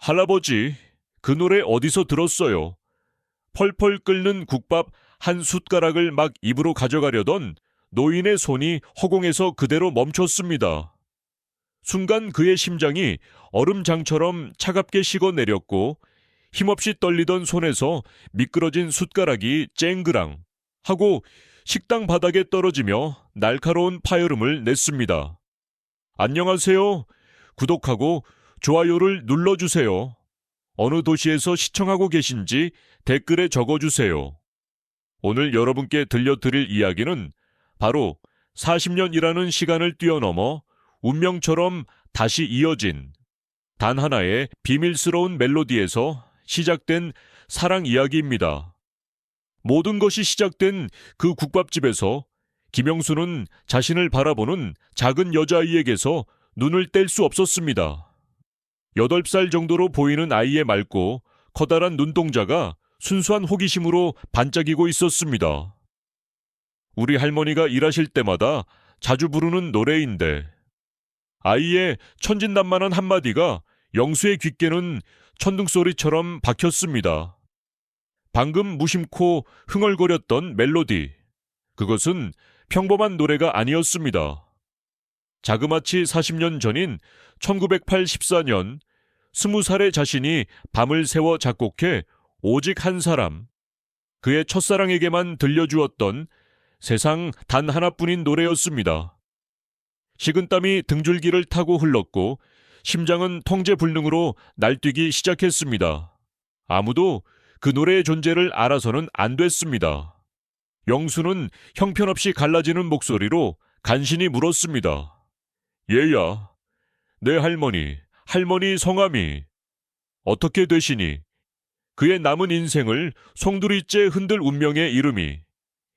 할아버지, 그 노래 어디서 들었어요? 펄펄 끓는 국밥 한 숟가락을 막 입으로 가져가려던 노인의 손이 허공에서 그대로 멈췄습니다. 순간 그의 심장이 얼음장처럼 차갑게 식어내렸고 힘없이 떨리던 손에서 미끄러진 숟가락이 쨍그랑 하고 식당 바닥에 떨어지며 날카로운 파열음을 냈습니다. 안녕하세요. 구독하고 좋아요를 눌러주세요. 어느 도시에서 시청하고 계신지 댓글에 적어주세요. 오늘 여러분께 들려드릴 이야기는 바로 40년이라는 시간을 뛰어넘어 운명처럼 다시 이어진 단 하나의 비밀스러운 멜로디에서 시작된 사랑 이야기입니다. 모든 것이 시작된 그 국밥집에서 김영수는 자신을 바라보는 작은 여자아이에게서 눈을 뗄 수 없었습니다. 8살 정도로 보이는 아이의 맑고 커다란 눈동자가 순수한 호기심으로 반짝이고 있었습니다. 우리 할머니가 일하실 때마다 자주 부르는 노래인데 아이의 천진난만한 한마디가 영수의 귓게는 천둥소리처럼 박혔습니다. 방금 무심코 흥얼거렸던 멜로디, 그것은 평범한 노래가 아니었습니다. 자그마치 40년 전인 1984년 20살의 자신이 밤을 새워 작곡해 오직 한 사람, 그의 첫사랑에게만 들려주었던 세상 단 하나뿐인 노래였습니다. 식은땀이 등줄기를 타고 흘렀고 심장은 통제불능으로 날뛰기 시작했습니다. 아무도 그 노래의 존재를 알아서는 안 됐습니다. 영수는 형편없이 갈라지는 목소리로 간신히 물었습니다. 얘야, 내 할머니 성함이 어떻게 되시니? 그의 남은 인생을 송두리째 흔들 운명의 이름이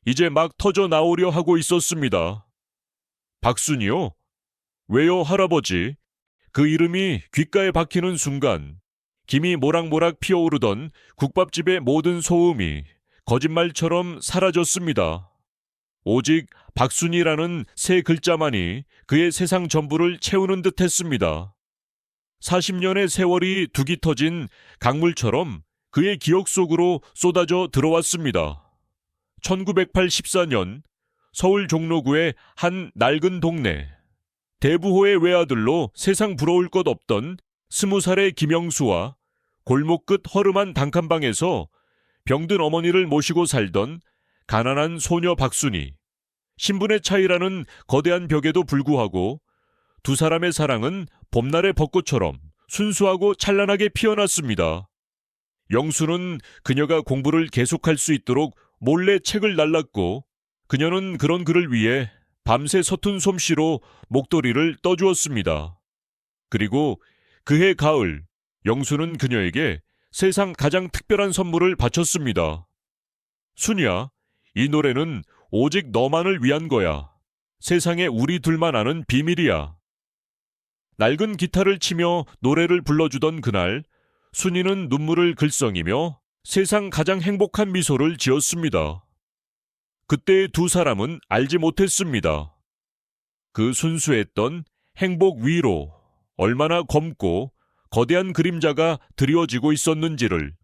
이제 막 터져 나오려 하고 있었습니다. 박순이요? 왜요, 할아버지? 그 이름이 귓가에 박히는 순간 김이 모락모락 피어오르던 국밥집의 모든 소음이 거짓말처럼 사라졌습니다. 오직 박순이라는 세 글자만이 그의 세상 전부를 채우는 듯 했습니다. 40년의 세월이 둑이 터진 강물처럼 그의 기억 속으로 쏟아져 들어왔습니다. 1984년 서울 종로구의 한 낡은 동네. 대부호의 외아들로 세상 부러울 것 없던 20살의 김영수와 골목 끝 허름한 단칸방에서 병든 어머니를 모시고 살던 가난한 소녀 박순이. 신분의 차이라는 거대한 벽에도 불구하고 두 사람의 사랑은 봄날의 벚꽃처럼 순수하고 찬란하게 피어났습니다. 영수는 그녀가 공부를 계속할 수 있도록 몰래 책을 날랐고 그녀는 그런 그를 위해 밤새 서툰 솜씨로 목도리를 떠주었습니다. 그리고 그해 가을, 영수는 그녀에게 세상 가장 특별한 선물을 바쳤습니다. 순이야, 이 노래는 오직 너만을 위한 거야. 세상에 우리 둘만 아는 비밀이야. 낡은 기타를 치며 노래를 불러주던 그날, 순이는 눈물을 글썽이며 세상 가장 행복한 미소를 지었습니다. 그때의 두 사람은 알지 못했습니다. 그 순수했던 행복 위로 얼마나 검고 거대한 그림자가 드리워지고 있었는지를,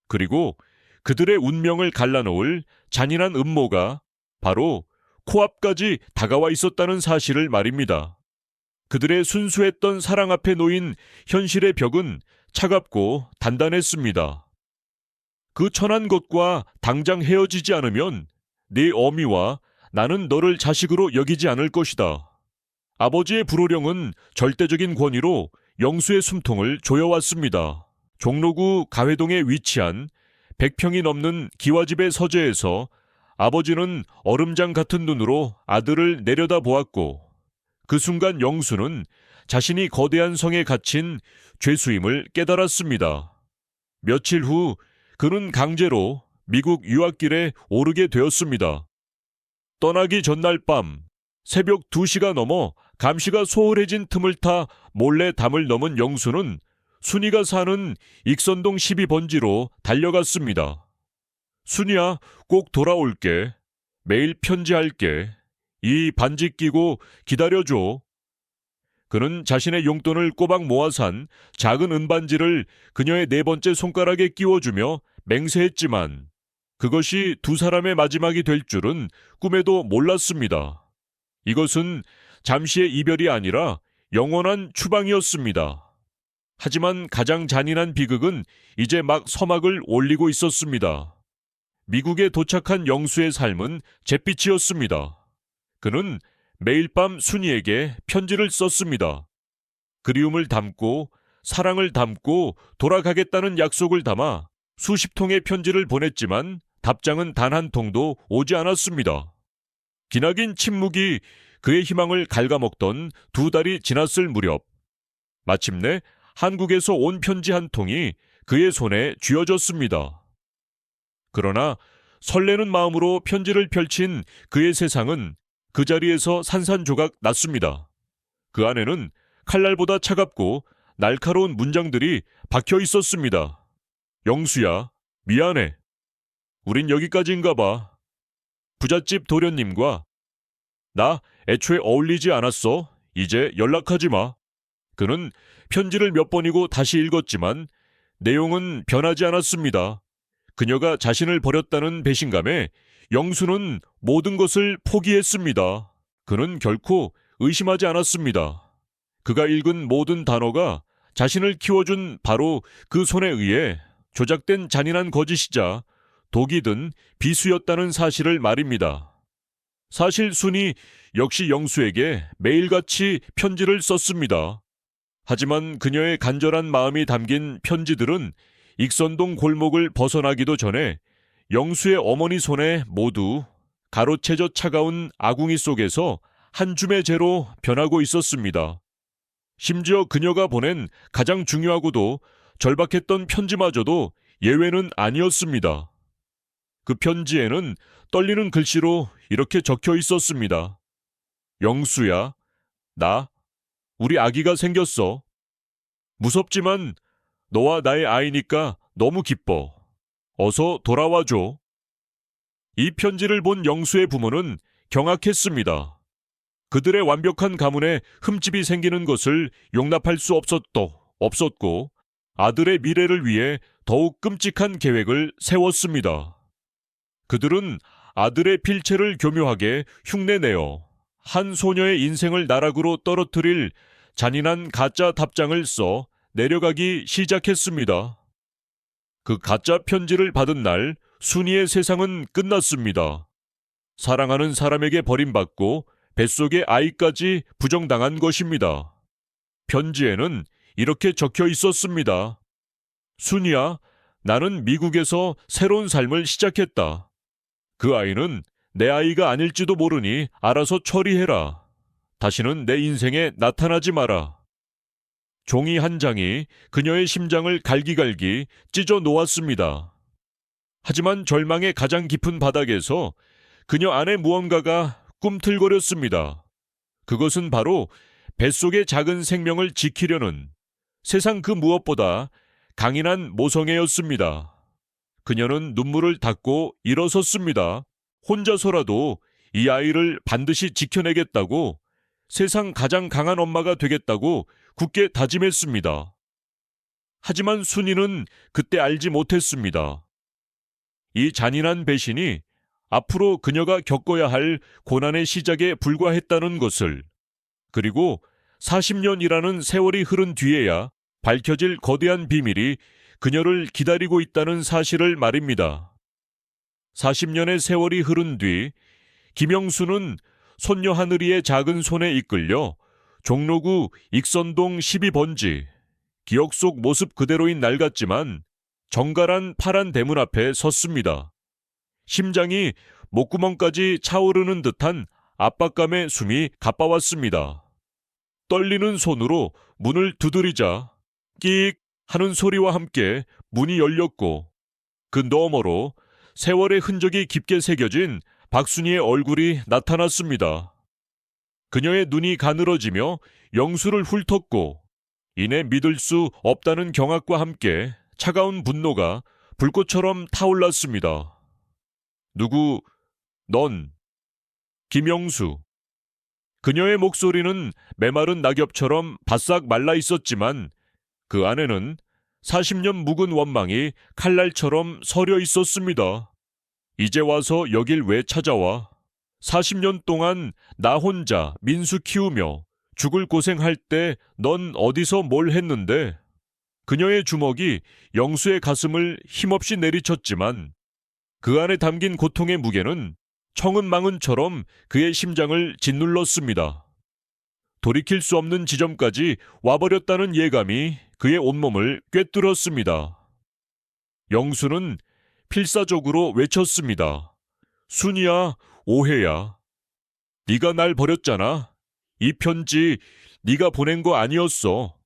그리고 그들의 운명을 갈라놓을 잔인한 음모가 바로 코앞까지 다가와 있었다는 사실을 말입니다. 그들의 순수했던 사랑 앞에 놓인 현실의 벽은 차갑고 단단했습니다. 그 천한 것과 당장 헤어지지 않으면 네 어미와 나는 너를 자식으로 여기지 않을 것이다. 아버지의 불호령은 절대적인 권위로 영수의 숨통을 조여왔습니다. 종로구 가회동에 위치한 100평이 넘는 기와집의 서재에서 아버지는 얼음장 같은 눈으로 아들을 내려다보았고 그 순간 영수는 자신이 거대한 성에 갇힌 죄수임을 깨달았습니다. 며칠 후 그는 강제로 미국 유학길에 오르게 되었습니다. 떠나기 전날 밤 새벽 2시가 넘어 감시가 소홀해진 틈을 타 몰래 담을 넘은 영수는 순이가 사는 익선동 12번지로 달려갔습니다. 순이야, 꼭 돌아올게. 매일 편지할게. 이 반지 끼고 기다려줘. 그는 자신의 용돈을 꼬박 모아 산 작은 은반지를 그녀의 네 번째 손가락에 끼워주며 맹세했지만 그것이 두 사람의 마지막이 될 줄은 꿈에도 몰랐습니다. 이것은 잠시의 이별이 아니라 영원한 추방이었습니다. 하지만 가장 잔인한 비극은 이제 막 서막을 올리고 있었습니다. 미국에 도착한 영수의 삶은 잿빛이었습니다. 그는 매일 밤 순이에게 편지를 썼습니다. 그리움을 담고 사랑을 담고 돌아가겠다는 약속을 담아 수십 통의 편지를 보냈지만 답장은 단 한 통도 오지 않았습니다. 기나긴 침묵이 그의 희망을 갉아먹던 두 달이 지났을 무렵 마침내 한국에서 온 편지 한 통이 그의 손에 쥐어졌습니다. 그러나 설레는 마음으로 편지를 펼친 그의 세상은 그 자리에서 산산조각 났습니다. 그 안에는 칼날보다 차갑고 날카로운 문장들이 박혀 있었습니다. 영수야, 미안해. 우린 여기까지인가 봐. 부잣집 도련님과 나 애초에 어울리지 않았어. 이제 연락하지 마. 그는 편지를 몇 번이고 다시 읽었지만 내용은 변하지 않았습니다. 그녀가 자신을 버렸다는 배신감에 영수는 모든 것을 포기했습니다. 그는 결코 의심하지 않았습니다. 그가 읽은 모든 단어가 자신을 키워준 바로 그 손에 의해 조작된 잔인한 거짓이자 독이 든 비수였다는 사실을 말입니다. 사실 순이 역시 영수에게 매일같이 편지를 썼습니다. 하지만 그녀의 간절한 마음이 담긴 편지들은 익선동 골목을 벗어나기도 전에 영수의 어머니 손에 모두 가로채져 차가운 아궁이 속에서 한 줌의 재로 변하고 있었습니다. 심지어 그녀가 보낸 가장 중요하고도 절박했던 편지마저도 예외는 아니었습니다. 그 편지에는 떨리는 글씨로 이렇게 적혀 있었습니다. 영수야, 우리 아기가 생겼어. 무섭지만 너와 나의 아이니까 너무 기뻐. 어서 돌아와줘. 이 편지를 본 영수의 부모는 경악했습니다. 그들의 완벽한 가문에 흠집이 생기는 것을 용납할 수 없었고 아들의 미래를 위해 더욱 끔찍한 계획을 세웠습니다. 그들은 아들의 필체를 교묘하게 흉내내어 한 소녀의 인생을 나락으로 떨어뜨릴 잔인한 가짜 답장을 써 내려가기 시작했습니다. 그 가짜 편지를 받은 날 순이의 세상은 끝났습니다. 사랑하는 사람에게 버림받고 뱃속의 아이까지 부정당한 것입니다. 편지에는 이렇게 적혀 있었습니다. 순이야, 나는 미국에서 새로운 삶을 시작했다. 그 아이는 내 아이가 아닐지도 모르니 알아서 처리해라. 다시는 내 인생에 나타나지 마라. 종이 한 장이 그녀의 심장을 갈기갈기 찢어 놓았습니다. 하지만 절망의 가장 깊은 바닥에서 그녀 안에 무언가가 꿈틀거렸습니다. 그것은 바로 뱃속의 작은 생명을 지키려는 세상 그 무엇보다 강인한 모성애였습니다. 그녀는 눈물을 닦고 일어섰습니다. 혼자서라도 이 아이를 반드시 지켜내겠다고, 세상 가장 강한 엄마가 되겠다고 굳게 다짐했습니다. 하지만 순이는 그때 알지 못했습니다. 이 잔인한 배신이 앞으로 그녀가 겪어야 할 고난의 시작에 불과했다는 것을, 그리고 40년이라는 세월이 흐른 뒤에야 밝혀질 거대한 비밀이 그녀를 기다리고 있다는 사실을 말입니다. 40년의 세월이 흐른 뒤 김영수는 손녀 하늘이의 작은 손에 이끌려 종로구 익선동 12번지, 기억 속 모습 그대로인 날 같지만 정갈한 파란 대문 앞에 섰습니다. 심장이 목구멍까지 차오르는 듯한 압박감에 숨이 가빠왔습니다. 떨리는 손으로 문을 두드리자 끽 하는 소리와 함께 문이 열렸고 그 너머로 세월의 흔적이 깊게 새겨진 박순이의 얼굴이 나타났습니다. 그녀의 눈이 가늘어지며 영수를 훑었고 이내 믿을 수 없다는 경악과 함께 차가운 분노가 불꽃처럼 타올랐습니다. 넌 김영수. 그녀의 목소리는 메마른 낙엽처럼 바싹 말라 있었지만 그 안에는 40년 묵은 원망이 칼날처럼 서려 있었습니다. 이제 와서 여길 왜 찾아와? 40년 동안 나 혼자 민수 키우며 죽을 고생할 때 넌 어디서 뭘 했는데? 그녀의 주먹이 영수의 가슴을 힘없이 내리쳤지만 그 안에 담긴 고통의 무게는 청은망은처럼 그의 심장을 짓눌렀습니다. 돌이킬 수 없는 지점까지 와버렸다는 예감이 그의 온몸을 꿰뚫었습니다. 영수는 필사적으로 외쳤습니다. 순이야, 오해야. 네가 날 버렸잖아. 이 편지 네가 보낸 거 아니었어.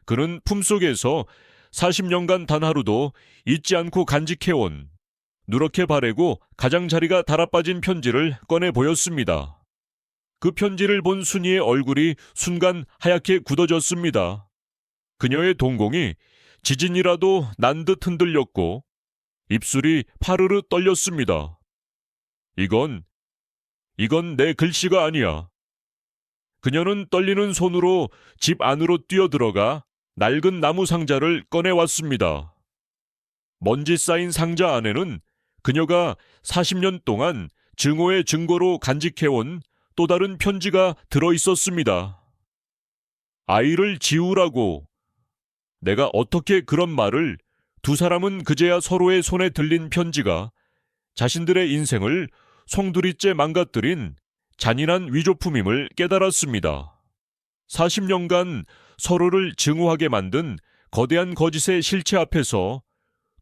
그는 품속에서 40년간 단 하루도 잊지 않고 간직해온 누렇게 바래고 가장자리가 달아빠진 편지를 꺼내 보였습니다. 그 편지를 본 순이의 얼굴이 순간 하얗게 굳어졌습니다. 그녀의 동공이 지진이라도 난 듯 흔들렸고 입술이 파르르 떨렸습니다. 이건 내 글씨가 아니야. 그녀는 떨리는 손으로 집 안으로 뛰어들어가 낡은 나무 상자를 꺼내왔습니다. 먼지 쌓인 상자 안에는 그녀가 40년 동안 증오의 증거로 간직해온 또 다른 편지가 들어있었습니다. 아이를 지우라고. 내가 어떻게 그런 말을. 두 사람은 그제야 서로의 손에 들린 편지가 자신들의 인생을 송두리째 망가뜨린 잔인한 위조품임을 깨달았습니다. 40년간 서로를 증오하게 만든 거대한 거짓의 실체 앞에서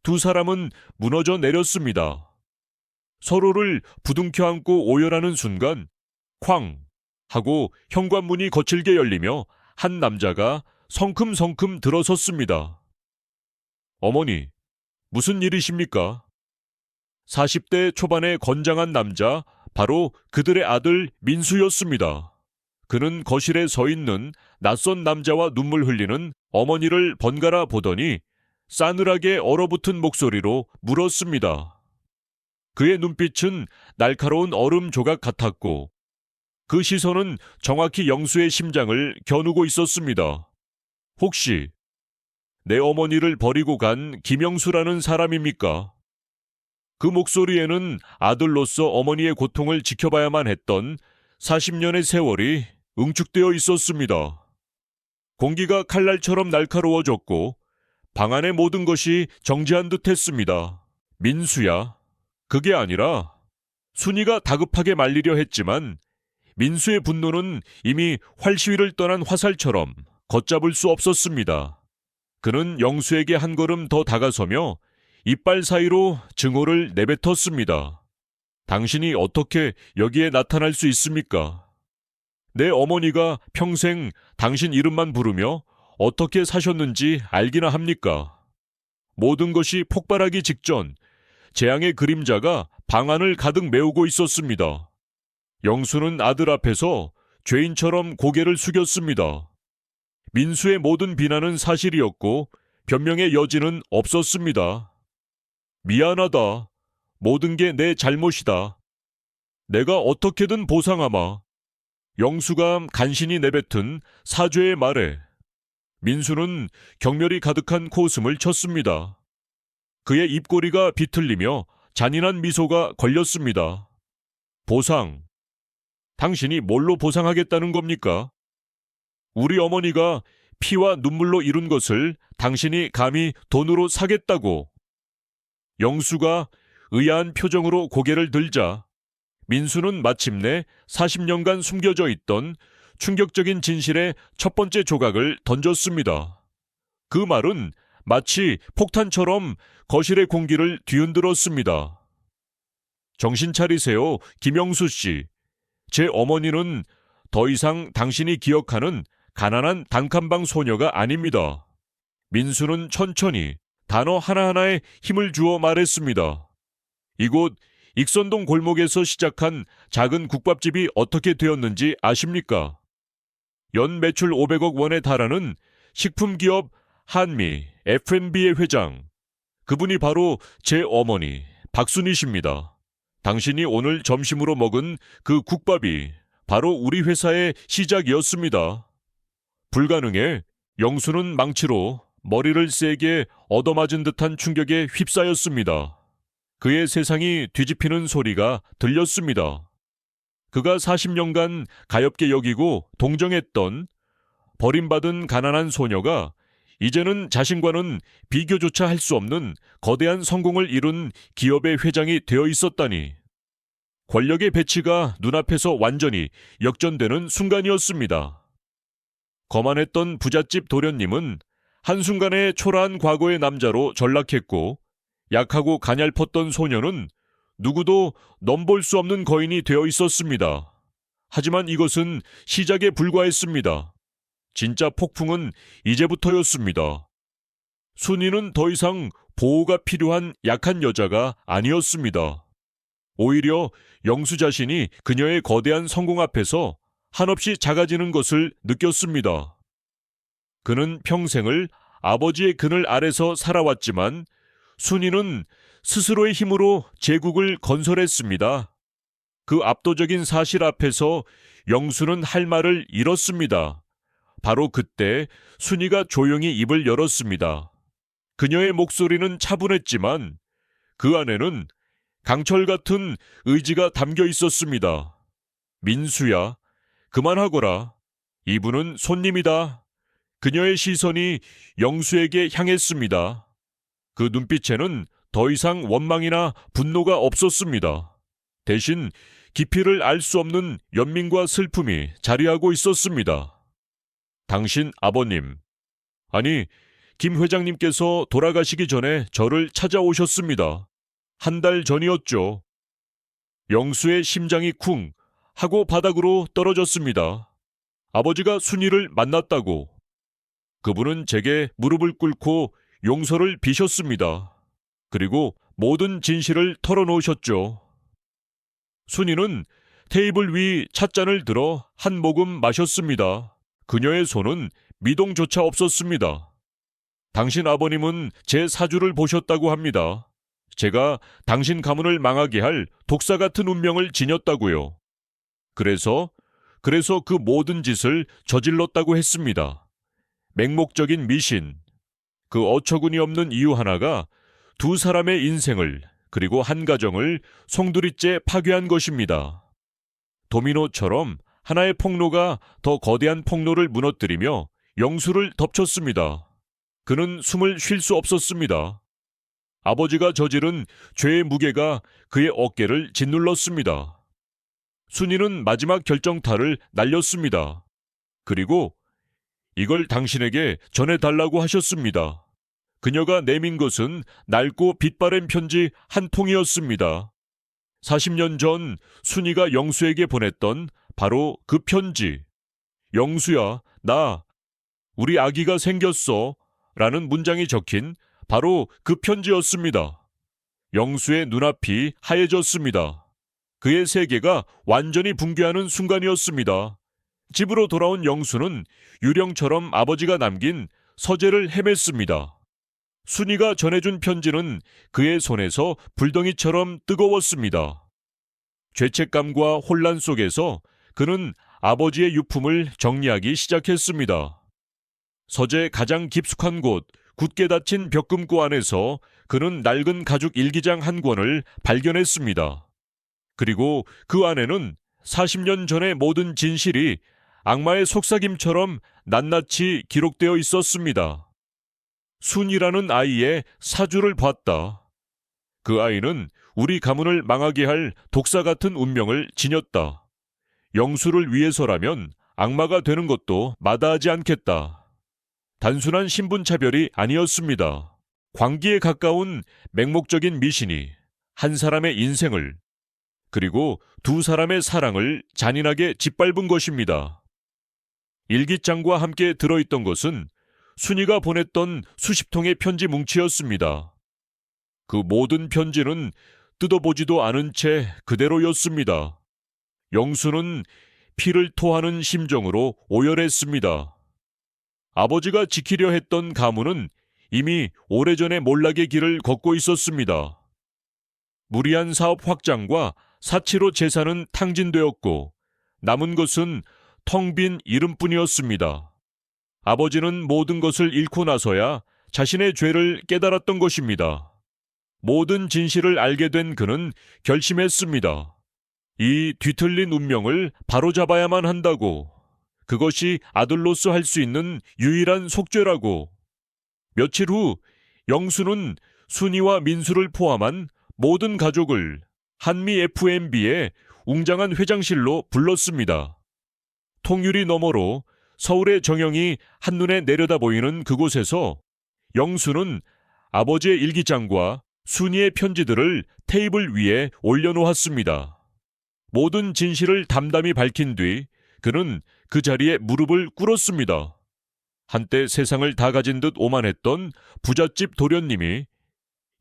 두 사람은 무너져 내렸습니다. 서로를 부둥켜 안고 오열하는 순간 쾅 하고 현관문이 거칠게 열리며 한 남자가 성큼성큼 들어섰습니다. 어머니, 무슨 일이십니까? 40대 초반의 건장한 남자, 바로 그들의 아들 민수였습니다. 그는 거실에 서 있는 낯선 남자와 눈물 흘리는 어머니를 번갈아 보더니 싸늘하게 얼어붙은 목소리로 물었습니다. 그의 눈빛은 날카로운 얼음 조각 같았고 그 시선은 정확히 영수의 심장을 겨누고 있었습니다. 혹시 내 어머니를 버리고 간 김영수라는 사람입니까? 그 목소리에는 아들로서 어머니의 고통을 지켜봐야만 했던 40년의 세월이 응축되어 있었습니다. 공기가 칼날처럼 날카로워졌고 방 안의 모든 것이 정지한 듯 했습니다. 민수야. 그게 아니라 순이가 다급하게 말리려 했지만 민수의 분노는 이미 활시위를 떠난 화살처럼 걷잡을 수 없었습니다. 그는 영수에게 한 걸음 더 다가서며 이빨 사이로 증오를 내뱉었습니다. 당신이 어떻게 여기에 나타날 수 있습니까? 내 어머니가 평생 당신 이름만 부르며 어떻게 사셨는지 알기나 합니까? 모든 것이 폭발하기 직전 재앙의 그림자가 방 안을 가득 메우고 있었습니다. 영수는 아들 앞에서 죄인처럼 고개를 숙였습니다. 민수의 모든 비난은 사실이었고 변명의 여지는 없었습니다. 미안하다. 모든 게 내 잘못이다. 내가 어떻게든 보상하마. 영수가 간신히 내뱉은 사죄의 말에 민수는 경멸이 가득한 코웃음을 쳤습니다. 그의 입꼬리가 비틀리며 잔인한 미소가 걸렸습니다. 보상. 당신이 뭘로 보상하겠다는 겁니까? 우리 어머니가 피와 눈물로 이룬 것을 당신이 감히 돈으로 사겠다고. 영수가 의아한 표정으로 고개를 들자 민수는 마침내 40년간 숨겨져 있던 충격적인 진실의 첫 번째 조각을 던졌습니다. 그 말은 마치 폭탄처럼 거실의 공기를 뒤흔들었습니다. 정신 차리세요, 김영수 씨. 제 어머니는 더 이상 당신이 기억하는 가난한 단칸방 소녀가 아닙니다. 민수는 천천히 단어 하나하나에 힘을 주어 말했습니다. 이곳 익선동 골목에서 시작한 작은 국밥집이 어떻게 되었는지 아십니까? 연 매출 500억 원에 달하는 식품기업 한미 F&B의 회장. 그분이 바로 제 어머니 박순이십니다. 당신이 오늘 점심으로 먹은 그 국밥이 바로 우리 회사의 시작이었습니다. 불가능해 영수는 망치로 머리를 세게 얻어맞은 듯한 충격에 휩싸였습니다. 그의 세상이 뒤집히는 소리가 들렸습니다. 그가 40년간 가엾게 여기고 동정했던 버림받은 가난한 소녀가 이제는 자신과는 비교조차 할 수 없는 거대한 성공을 이룬 기업의 회장이 되어 있었다니. 권력의 배치가 눈앞에서 완전히 역전되는 순간이었습니다. 거만했던 부잣집 도련님은 한순간에 초라한 과거의 남자로 전락했고, 약하고 가냘펐던 소녀는 누구도 넘볼 수 없는 거인이 되어 있었습니다. 하지만 이것은 시작에 불과했습니다. 진짜 폭풍은 이제부터였습니다. 순이는 더 이상 보호가 필요한 약한 여자가 아니었습니다. 오히려 영수 자신이 그녀의 거대한 성공 앞에서 한없이 작아지는 것을 느꼈습니다. 그는 평생을 아버지의 그늘 아래서 살아왔지만 순이는 스스로의 힘으로 제국을 건설했습니다. 그 압도적인 사실 앞에서 영수는 할 말을 잃었습니다. 바로 그때 순이가 조용히 입을 열었습니다. 그녀의 목소리는 차분했지만 그 안에는 강철 같은 의지가 담겨 있었습니다. 민수야, 그만하거라. 이분은 손님이다. 그녀의 시선이 영수에게 향했습니다. 그 눈빛에는 더 이상 원망이나 분노가 없었습니다. 대신 깊이를 알 수 없는 연민과 슬픔이 자리하고 있었습니다. 당신 아버님, 아니, 김 회장님께서 돌아가시기 전에 저를 찾아오셨습니다. 한 달 전이었죠. 영수의 심장이 쿵 하고 바닥으로 떨어졌습니다. 아버지가 순이를 만났다고. 그분은 제게 무릎을 꿇고 용서를 비셨습니다. 그리고 모든 진실을 털어놓으셨죠. 순이는 테이블 위 찻잔을 들어 한 모금 마셨습니다. 그녀의 손은 미동조차 없었습니다. 당신 아버님은 제 사주를 보셨다고 합니다. 제가 당신 가문을 망하게 할 독사 같은 운명을 지녔다고요. 그래서 그 모든 짓을 저질렀다고 했습니다. 맹목적인 미신. 그 어처구니 없는 이유 하나가 두 사람의 인생을 그리고 한 가정을 송두리째 파괴한 것입니다. 도미노처럼 하나의 폭로가 더 거대한 폭로를 무너뜨리며 영수를 덮쳤습니다. 그는 숨을 쉴 수 없었습니다. 아버지가 저지른 죄의 무게가 그의 어깨를 짓눌렀습니다. 순이는 마지막 결정타를 날렸습니다. 그리고 이걸 당신에게 전해달라고 하셨습니다. 그녀가 내민 것은 낡고 빛바랜 편지 한 통이었습니다. 40년 전 순이가 영수에게 보냈던 바로 그 편지. 영수야, 우리 아기가 생겼어. 라는 문장이 적힌 바로 그 편지였습니다. 영수의 눈앞이 하얘졌습니다. 그의 세계가 완전히 붕괴하는 순간이었습니다. 집으로 돌아온 영수는 유령처럼 아버지가 남긴 서재를 헤맸습니다. 순이가 전해준 편지는 그의 손에서 불덩이처럼 뜨거웠습니다. 죄책감과 혼란 속에서 그는 아버지의 유품을 정리하기 시작했습니다. 서재 가장 깊숙한 곳, 굳게 닫힌 벽금고 안에서 그는 낡은 가죽 일기장 한 권을 발견했습니다. 그리고 그 안에는 40년 전의 모든 진실이 악마의 속삭임처럼 낱낱이 기록되어 있었습니다. 순이라는 아이의 사주를 봤다. 그 아이는 우리 가문을 망하게 할 독사 같은 운명을 지녔다. 영수를 위해서라면 악마가 되는 것도 마다하지 않겠다. 단순한 신분차별이 아니었습니다. 광기에 가까운 맹목적인 미신이 한 사람의 인생을 그리고 두 사람의 사랑을 잔인하게 짓밟은 것입니다. 일기장과 함께 들어있던 것은 순이가 보냈던 수십 통의 편지 뭉치였습니다. 그 모든 편지는 뜯어보지도 않은 채 그대로였습니다. 영수는 피를 토하는 심정으로 오열했습니다. 아버지가 지키려 했던 가문은 이미 오래전에 몰락의 길을 걷고 있었습니다. 무리한 사업 확장과 사치로 재산은 탕진되었고 남은 것은 텅 빈 이름뿐이었습니다. 아버지는 모든 것을 잃고 나서야 자신의 죄를 깨달았던 것입니다. 모든 진실을 알게 된 그는 결심했습니다. 이 뒤틀린 운명을 바로잡아야만 한다고. 그것이 아들로서 할 수 있는 유일한 속죄라고. 며칠 후 영수는 순이와 민수를 포함한 모든 가족을 한미 FMB의 웅장한 회장실로 불렀습니다. 통유리 너머로 서울의 정영이 한눈에 내려다 보이는 그곳에서 영수는 아버지의 일기장과 순이의 편지들을 테이블 위에 올려놓았습니다. 모든 진실을 담담히 밝힌 뒤 그는 그 자리에 무릎을 꿇었습니다. 한때 세상을 다 가진 듯 오만했던 부잣집 도련님이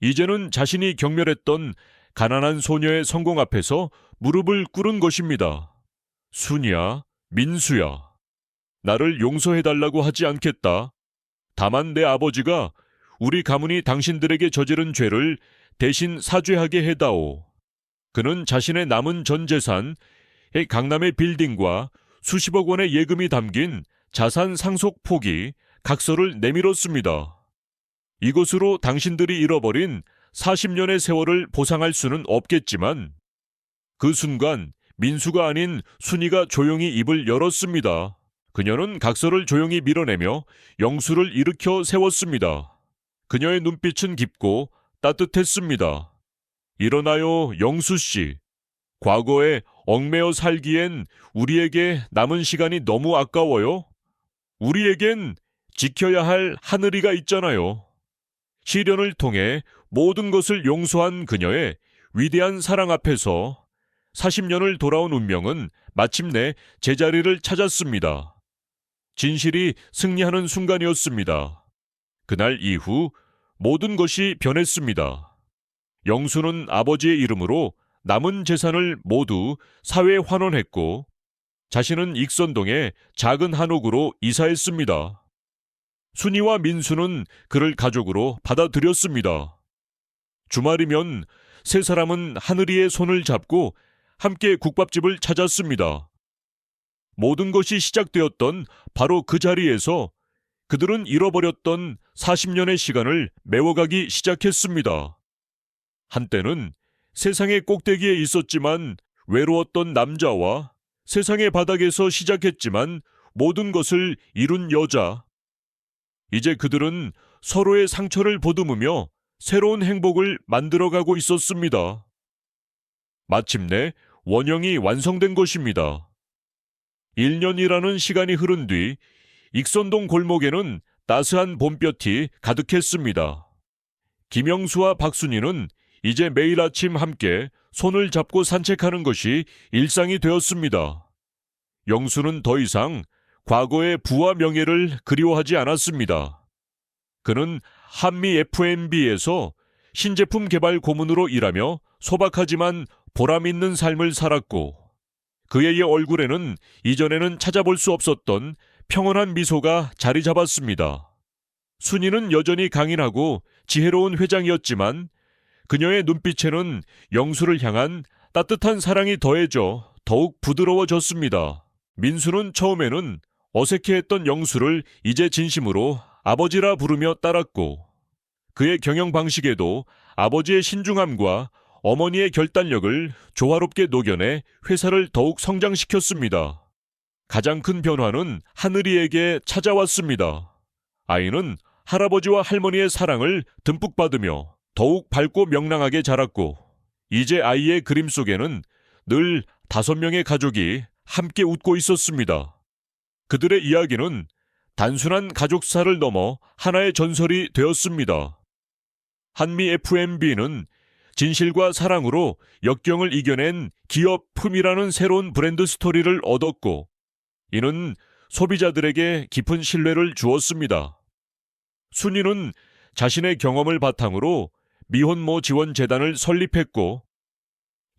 이제는 자신이 경멸했던 가난한 소녀의 성공 앞에서 무릎을 꿇은 것입니다. 순이야, 민수야, 나를 용서해달라고 하지 않겠다. 다만 내 아버지가 우리 가문이 당신들에게 저지른 죄를 대신 사죄하게 해다오. 그는 자신의 남은 전 재산의 강남의 빌딩과 수십억 원의 예금이 담긴 자산 상속 포기 각서를 내밀었습니다. 이것으로 당신들이 잃어버린 40년의 세월을 보상할 수는 없겠지만 그 순간 민수가 아닌 순이가 조용히 입을 열었습니다. 그녀는 각서를 조용히 밀어내며 영수를 일으켜 세웠습니다. 그녀의 눈빛은 깊고 따뜻했습니다. 일어나요, 영수씨. 과거에 얽매여 살기엔 우리에게 남은 시간이 너무 아까워요. 우리에겐 지켜야 할 하늘이가 있잖아요. 시련을 통해 모든 것을 용서한 그녀의 위대한 사랑 앞에서 40년을 돌아온 운명은 마침내 제자리를 찾았습니다. 진실이 승리하는 순간이었습니다. 그날 이후 모든 것이 변했습니다. 영수는 아버지의 이름으로 남은 재산을 모두 사회에 환원했고 자신은 익선동의 작은 한옥으로 이사했습니다. 순이와 민수는 그를 가족으로 받아들였습니다. 주말이면 세 사람은 하늘이의 손을 잡고 함께 국밥집을 찾았습니다. 모든 것이 시작되었던 바로 그 자리에서 그들은 잃어버렸던 40년의 시간을 메워가기 시작했습니다. 한때는 세상의 꼭대기에 있었지만 외로웠던 남자와 세상의 바닥에서 시작했지만 모든 것을 이룬 여자. 이제 그들은 서로의 상처를 보듬으며 새로운 행복을 만들어가고 있었습니다. 마침내 원형이 완성된 것입니다. 1년이라는 시간이 흐른 뒤 익선동 골목에는 따스한 봄볕이 가득했습니다. 김영수와 박순희는 이제 매일 아침 함께 손을 잡고 산책하는 것이 일상이 되었습니다. 영수는 더 이상 과거의 부와 명예를 그리워하지 않았습니다. 그는 한미 FMB에서 신제품 개발 고문으로 일하며 소박하지만 보람 있는 삶을 살았고 그의 얼굴에는 이전에는 찾아볼 수 없었던 평온한 미소가 자리 잡았습니다. 순이는 여전히 강인하고 지혜로운 회장이었지만 그녀의 눈빛에는 영수를 향한 따뜻한 사랑이 더해져 더욱 부드러워졌습니다. 민수는 처음에는 어색해했던 영수를 이제 진심으로 아버지라 부르며 따랐고 그의 경영 방식에도 아버지의 신중함과 어머니의 결단력을 조화롭게 녹여내 회사를 더욱 성장시켰습니다. 가장 큰 변화는 하늘이에게 찾아왔습니다. 아이는 할아버지와 할머니의 사랑을 듬뿍 받으며 더욱 밝고 명랑하게 자랐고 이제 아이의 그림 속에는 늘 5명의 가족이 함께 웃고 있었습니다. 그들의 이야기는 단순한 가족사를 넘어 하나의 전설이 되었습니다. 한미 FMB는 진실과 사랑으로 역경을 이겨낸 기업 품이라는 새로운 브랜드 스토리를 얻었고 이는 소비자들에게 깊은 신뢰를 주었습니다. 순이는 자신의 경험을 바탕으로 미혼모 지원 재단을 설립했고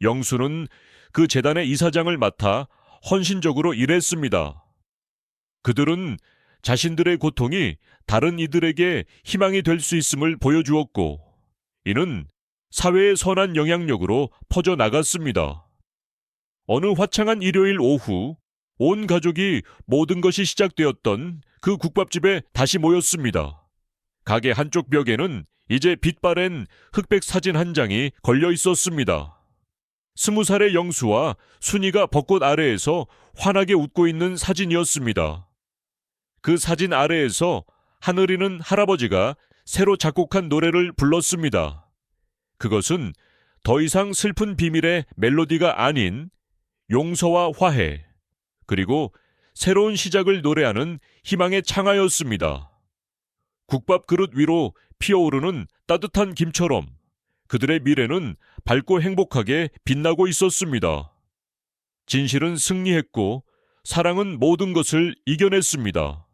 영수는 그 재단의 이사장을 맡아 헌신적으로 일했습니다. 그들은 자신들의 고통이 다른 이들에게 희망이 될 수 있음을 보여주었고 이는 사회의 선한 영향력으로 퍼져나갔습니다. 어느 화창한 일요일 오후, 온 가족이 모든 것이 시작되었던 그 국밥집에 다시 모였습니다. 가게 한쪽 벽에는 이제 빛바랜 흑백 사진 한 장이 걸려 있었습니다. 20살의 영수와 순이가 벚꽃 아래에서 환하게 웃고 있는 사진이었습니다. 그 사진 아래에서 하늘이는 할아버지가 새로 작곡한 노래를 불렀습니다. 그것은 더 이상 슬픈 비밀의 멜로디가 아닌 용서와 화해, 그리고 새로운 시작을 노래하는 희망의 창하였습니다. 국밥 그릇 위로 피어오르는 따뜻한 김처럼 그들의 미래는 밝고 행복하게 빛나고 있었습니다. 진실은 승리했고 사랑은 모든 것을 이겨냈습니다.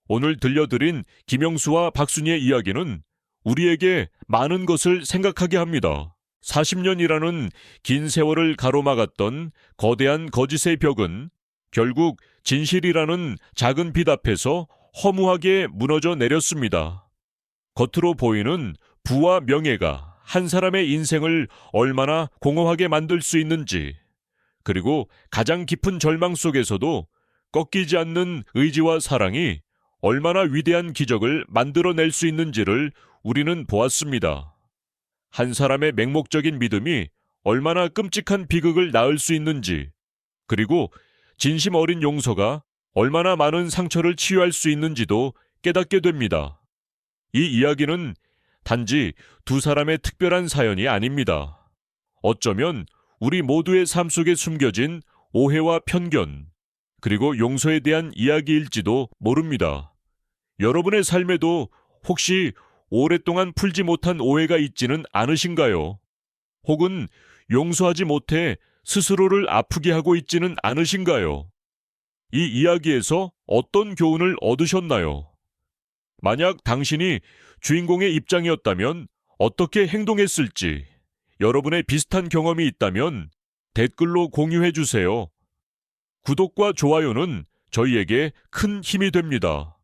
오늘 들려드린 김영수와 박순희의 이야기는 우리에게 많은 것을 생각하게 합니다. 40년이라는 긴 세월을 가로막았던 거대한 거짓의 벽은 결국 진실이라는 작은 빛 앞에서 허무하게 무너져 내렸습니다. 겉으로 보이는 부와 명예가 한 사람의 인생을 얼마나 공허하게 만들 수 있는지, 그리고 가장 깊은 절망 속에서도 꺾이지 않는 의지와 사랑이 얼마나 위대한 기적을 만들어낼 수 있는지를 우리는 보았습니다. 한 사람의 맹목적인 믿음이 얼마나 끔찍한 비극을 낳을 수 있는지, 그리고 진심 어린 용서가 얼마나 많은 상처를 치유할 수 있는지도 깨닫게 됩니다. 이 이야기는 단지 두 사람의 특별한 사연이 아닙니다. 어쩌면 우리 모두의 삶 속에 숨겨진 오해와 편견, 그리고 용서에 대한 이야기일지도 모릅니다. 여러분의 삶에도 혹시 오랫동안 풀지 못한 오해가 있지는 않으신가요? 혹은 용서하지 못해 스스로를 아프게 하고 있지는 않으신가요? 이 이야기에서 어떤 교훈을 얻으셨나요? 만약 당신이 주인공의 입장이었다면 어떻게 행동했을지, 여러분의 비슷한 경험이 있다면 댓글로 공유해 주세요. 구독과 좋아요는 저희에게 큰 힘이 됩니다.